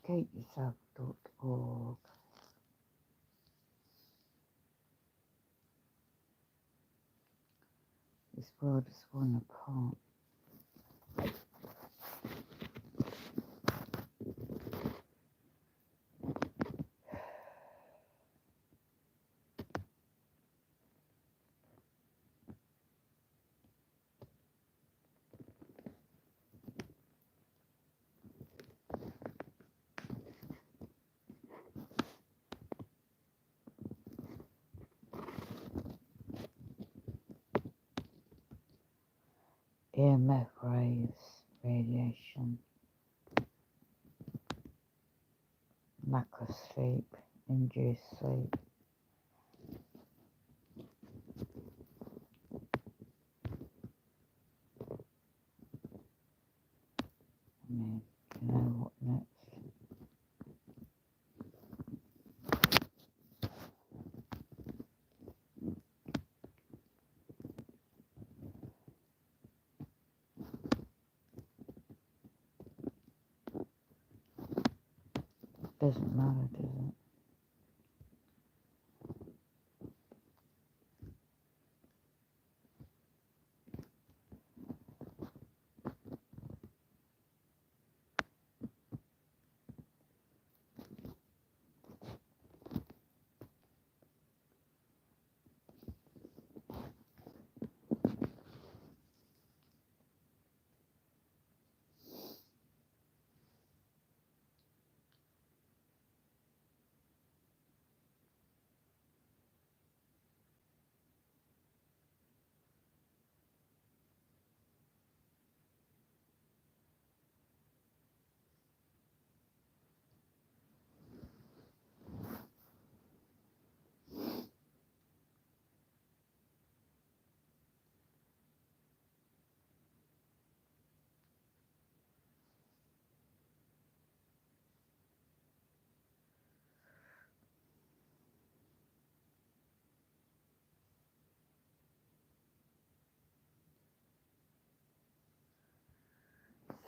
educateyourself.org. This world is falling apart. EMF rays, radiation, lack of sleep, induced sleep. I mean, you know what next? Doesn't matter, does it?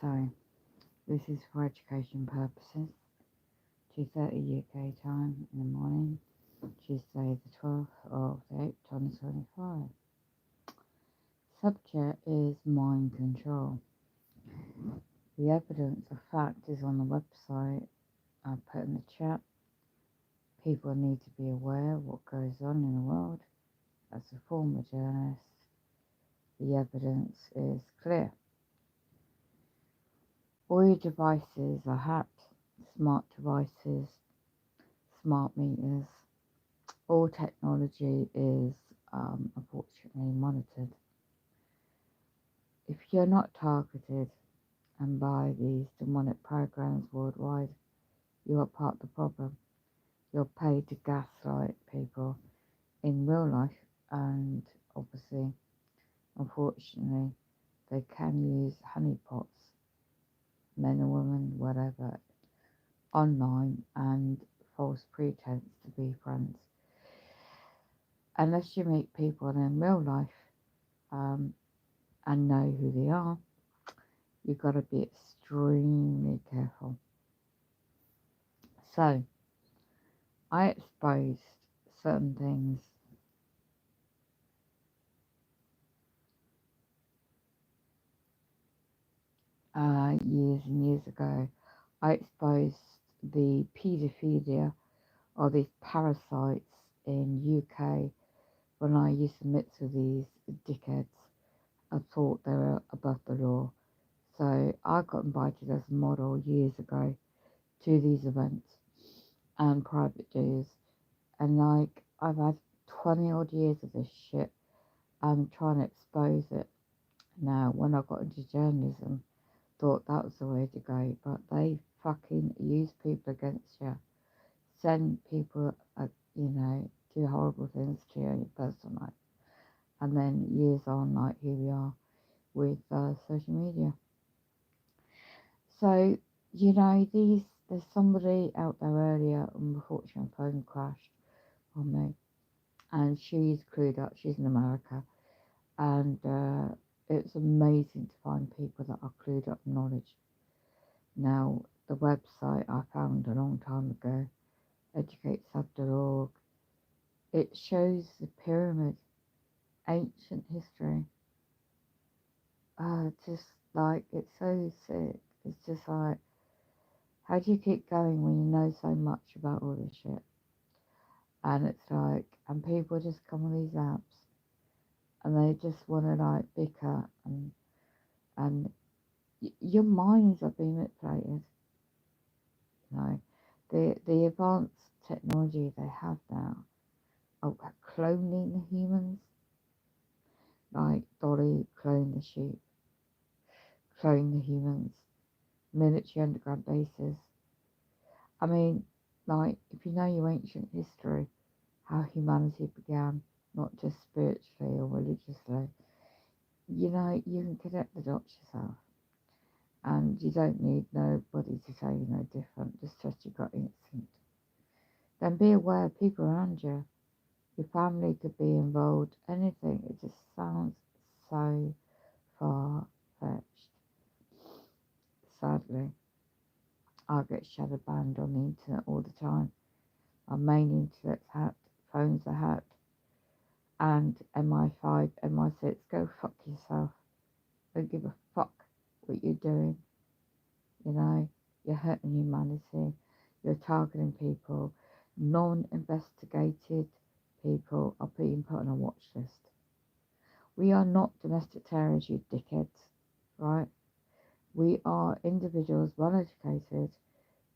So, this is for education purposes. 2:30 UK time in the morning, Tuesday the 12th of the 8th, 2025. Subject is mind control. The evidence of fact is on the website. I put in the chat. People need to be aware of what goes on in the world. As a former journalist, the evidence is clear. All your devices are hacked. Smart devices, smart meters. All technology is unfortunately monitored. If you're not targeted and by these demonic programs worldwide, you are part of the problem. You're paid to gaslight people in real life, and obviously, unfortunately, they can use honeypots, men or women, whatever, online and false pretense to be friends. Unless you meet people in real life and know who they are, you've got to be extremely careful. So, I exposed certain things years and years ago. I exposed the paedophilia or these parasites in UK when I used to mix with these dickheads. I thought they were above the law. So I got invited as a model years ago to these events and private dues. And like, I've had 20 odd years of this shit. I'm trying to expose it. Now, when I got into journalism, thought that was the way to go, but they fucking use people against you, send people, do horrible things to you in your personal life, and then years on, like here we are with social media. So, there's somebody out there earlier, unfortunately, phone crashed on me, and she's clued up. She's in America, and it's amazing to find people that are clued up in knowledge. Now, the website I found a long time ago, educatesub.org. It shows the pyramid, ancient history. Just like, it's so sick. It's just like, how do you keep going when you know so much about all this shit? And it's like, and people just come on these apps and they just want to like bicker and your minds are being manipulated. You know, the advanced technology they have now of cloning the humans, like Dolly clone the sheep, clone the humans, military underground bases. I mean, like, if you know your ancient history, how humanity began, not just spiritually or religiously, you know, you can connect the dots yourself. And you don't need nobody to tell you no different, just trust your gut instinct. Then be aware of people around you. Your family could be involved, anything. It just sounds so far-fetched. Sadly, I get shadow banned on the internet all the time. My main internet's hacked, phones are hacked, and MI5, MI6, go fuck yourself. Don't give a fuck what you're doing. You know, you're hurting humanity, you're targeting people, non-investigated people are being put on a watch list. We are not domestic terrorists, you dickheads, right? We are individuals, well educated,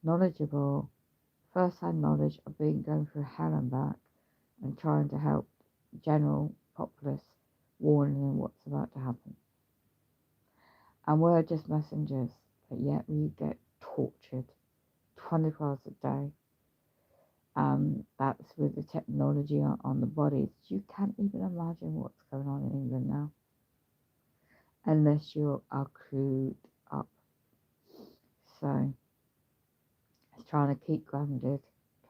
knowledgeable, first-hand knowledge of being going through hell and back and trying to help general populace, warning them what's about to happen. And we're just messengers, but yet we get tortured 24 hours a day. That's with the technology on the bodies. You can't even imagine what's going on in England now, unless you are clued up. So it's trying to keep grounded,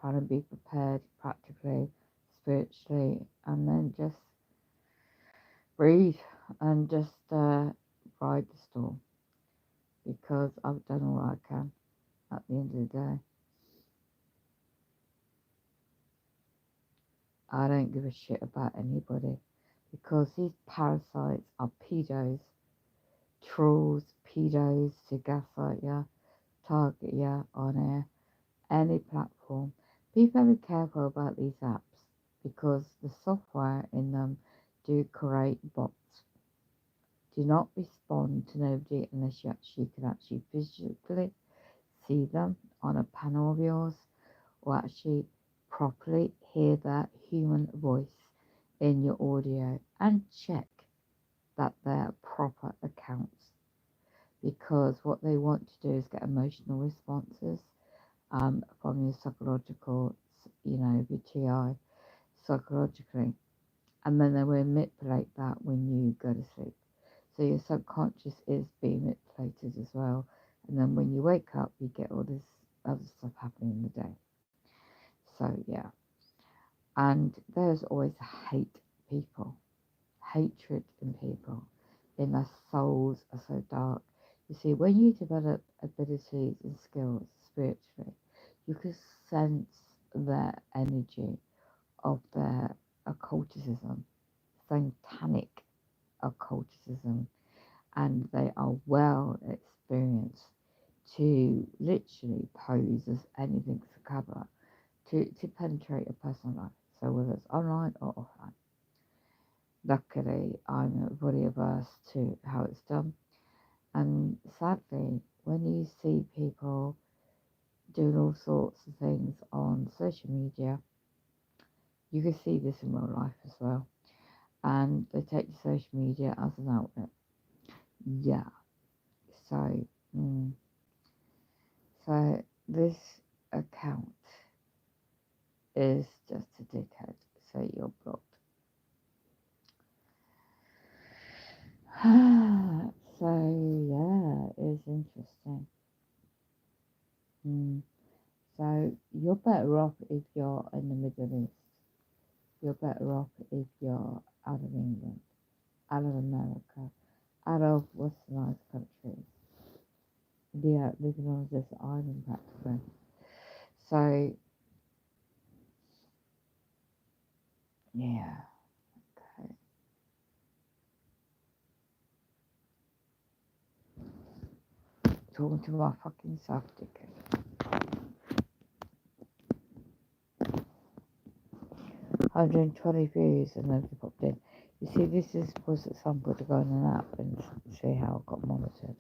trying to be prepared practically, spiritually, and then just breathe and just ride the storm, because I've done all I can at the end of the day. I don't give a shit about anybody, because these parasites are pedos, trolls, pedos to gaslight you, target you on air, any platform. Be very careful about these apps, because the software in them do create bots. Do not respond to nobody unless you can actually physically see them on a panel of yours, or actually properly hear that human voice in your audio, and check that they're proper accounts, because what they want to do is get emotional responses from your psychological, your TI psychologically, and then they will manipulate that when you go to sleep. So your subconscious is being manipulated as well, and then when you wake up, you get all this other stuff happening in the day. So yeah, and there's always hate people, hatred in people, in their souls are so dark. You see, when you develop abilities and skills spiritually, you can sense their energy of their occultism, satanic occultism, and they are well experienced to literally pose as anything to cover, to penetrate a person's life, so whether it's online or offline. Luckily, I'm fully averse to how it's done, and sadly, when you see people doing all sorts of things on social media, you can see this in real life as well, and they take to social media as an outlet. Yeah, so so this account is just a dickhead, so you're blocked. So yeah, it's interesting. So you're better off if you're in the Middle East. You're better off if you're out of England, out of America, out of westernized countries. Yeah, living on a desert island practically. So, yeah, okay. Talking to my fucking self, dickhead. 120 views and nobody popped in. You see, this is was at some point to go on an app and see how I got monitored.